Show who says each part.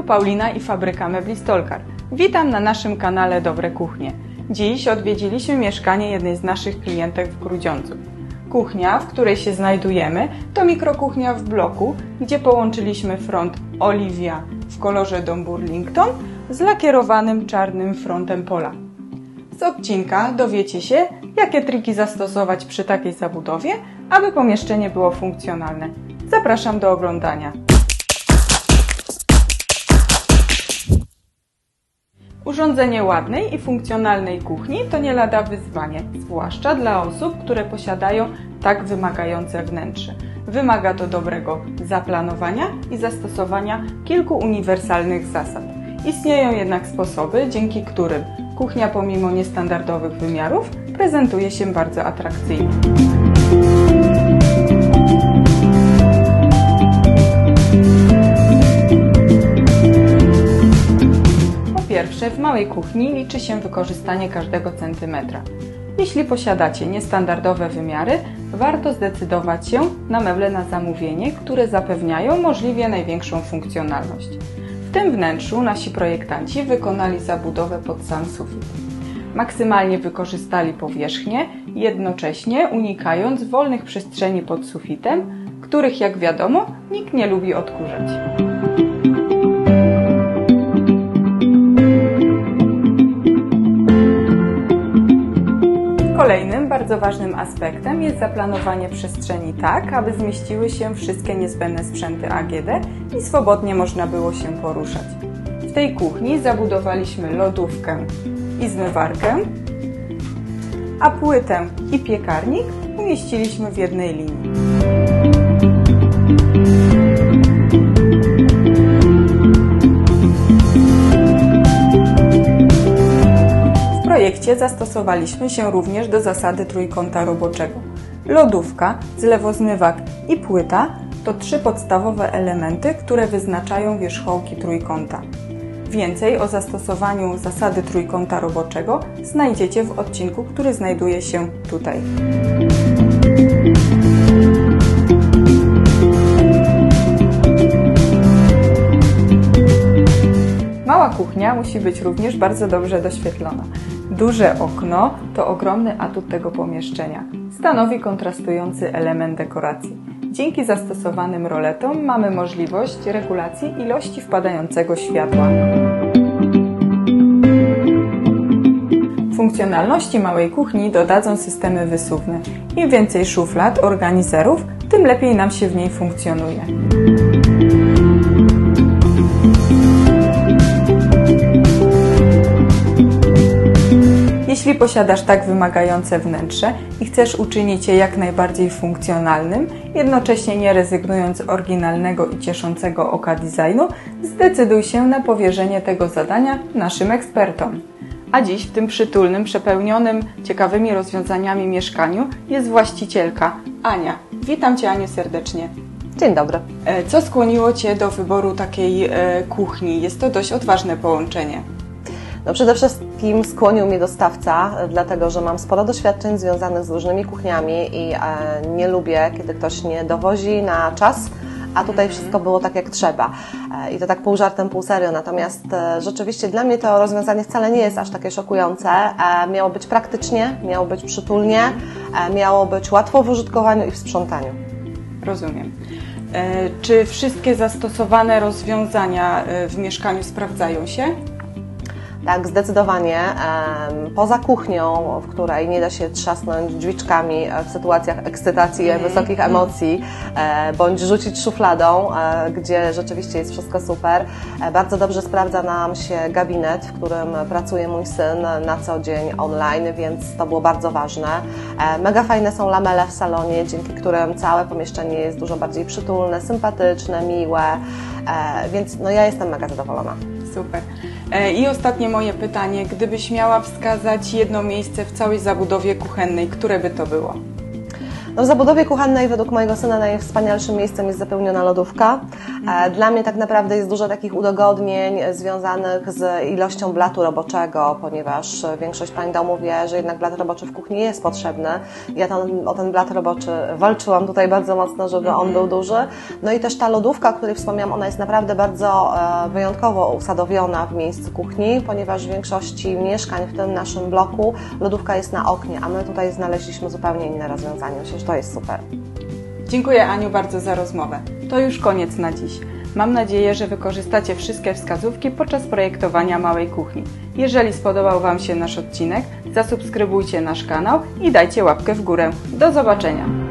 Speaker 1: Tu Paulina i Fabryka Mebli Stolkar. Witam na naszym kanale Dobre Kuchnie. Dziś odwiedziliśmy mieszkanie jednej z naszych klientek w Grudziądzu. Kuchnia, w której się znajdujemy, to mikrokuchnia w bloku, gdzie połączyliśmy front Olivia w kolorze dom Burlington z lakierowanym czarnym frontem Pola. Z odcinka dowiecie się, jakie triki zastosować przy takiej zabudowie, aby pomieszczenie było funkcjonalne. Zapraszam do oglądania. Urządzenie ładnej i funkcjonalnej kuchni to nie lada wyzwanie, zwłaszcza dla osób, które posiadają tak wymagające wnętrze. Wymaga to dobrego zaplanowania i zastosowania kilku uniwersalnych zasad. Istnieją jednak sposoby, dzięki którym kuchnia pomimo niestandardowych wymiarów prezentuje się bardzo atrakcyjnie. Po pierwsze, w małej kuchni liczy się wykorzystanie każdego centymetra. Jeśli posiadacie niestandardowe wymiary, warto zdecydować się na meble na zamówienie, które zapewniają możliwie największą funkcjonalność. W tym wnętrzu nasi projektanci wykonali zabudowę pod sam sufit. Maksymalnie wykorzystali powierzchnię, jednocześnie unikając wolnych przestrzeni pod sufitem, których, jak wiadomo, nikt nie lubi odkurzać. Kolejnym bardzo ważnym aspektem jest zaplanowanie przestrzeni tak, aby zmieściły się wszystkie niezbędne sprzęty AGD i swobodnie można było się poruszać. W tej kuchni zabudowaliśmy lodówkę i zmywarkę, a płytę i piekarnik umieściliśmy w jednej linii. W projekcie zastosowaliśmy się również do zasady trójkąta roboczego. Lodówka, zlewozmywak i płyta to trzy podstawowe elementy, które wyznaczają wierzchołki trójkąta. Więcej o zastosowaniu zasady trójkąta roboczego znajdziecie w odcinku, który znajduje się tutaj. Mała kuchnia musi być również bardzo dobrze doświetlona. Duże okno to ogromny atut tego pomieszczenia. Stanowi kontrastujący element dekoracji. Dzięki zastosowanym roletom mamy możliwość regulacji ilości wpadającego światła. Funkcjonalności małej kuchni dodadzą systemy wysuwne. Im więcej szuflad, organizerów, tym lepiej nam się w niej funkcjonuje. Jeśli posiadasz tak wymagające wnętrze i chcesz uczynić je jak najbardziej funkcjonalnym, jednocześnie nie rezygnując z oryginalnego i cieszącego oka designu, zdecyduj się na powierzenie tego zadania naszym ekspertom. A dziś w tym przytulnym, przepełnionym ciekawymi rozwiązaniami mieszkaniu jest właścicielka Ania. Witam Cię, Aniu, serdecznie.
Speaker 2: Dzień dobry.
Speaker 1: Co skłoniło Cię do wyboru takiej kuchni? Jest to dość odważne połączenie.
Speaker 2: No przede wszystkim skłonił mnie dostawca, dlatego że mam sporo doświadczeń związanych z różnymi kuchniami i nie lubię, kiedy ktoś nie dowozi na czas, a tutaj wszystko było tak jak trzeba. I to tak pół żartem, pół serio. Natomiast rzeczywiście dla mnie to rozwiązanie wcale nie jest aż takie szokujące. Miało być praktycznie, miało być przytulnie, miało być łatwo w użytkowaniu i w sprzątaniu.
Speaker 1: Rozumiem. Czy wszystkie zastosowane rozwiązania w mieszkaniu sprawdzają się?
Speaker 2: Tak, zdecydowanie. Poza kuchnią, w której nie da się trzasnąć drzwiczkami w sytuacjach ekscytacji, wysokich emocji, bądź rzucić szufladą, gdzie rzeczywiście jest wszystko super. Bardzo dobrze sprawdza nam się gabinet, w którym pracuje mój syn na co dzień online, więc to było bardzo ważne. Mega fajne są lamele w salonie, dzięki którym całe pomieszczenie jest dużo bardziej przytulne, sympatyczne, miłe, więc no ja jestem mega zadowolona.
Speaker 1: Super. I ostatnie moje pytanie. Gdybyś miała wskazać jedno miejsce w całej zabudowie kuchennej, które by to było?
Speaker 2: No, w zabudowie kuchennej według mojego syna najwspanialszym miejscem jest zapełniona lodówka. Dla mnie tak naprawdę jest dużo takich udogodnień związanych z ilością blatu roboczego, ponieważ większość pań domu wie, że jednak blat roboczy w kuchni jest potrzebny. Ja o ten blat roboczy walczyłam tutaj bardzo mocno, żeby on był duży. No i też ta lodówka, o której wspomniałam, ona jest naprawdę bardzo wyjątkowo usadowiona w miejscu kuchni, ponieważ w większości mieszkań w tym naszym bloku lodówka jest na oknie, a my tutaj znaleźliśmy zupełnie inne rozwiązanie. Myślę, że to jest super.
Speaker 1: Dziękuję Aniu bardzo za rozmowę. To już koniec na dziś. Mam nadzieję, że wykorzystacie wszystkie wskazówki podczas projektowania małej kuchni. Jeżeli spodobał Wam się nasz odcinek, zasubskrybujcie nasz kanał i dajcie łapkę w górę. Do zobaczenia!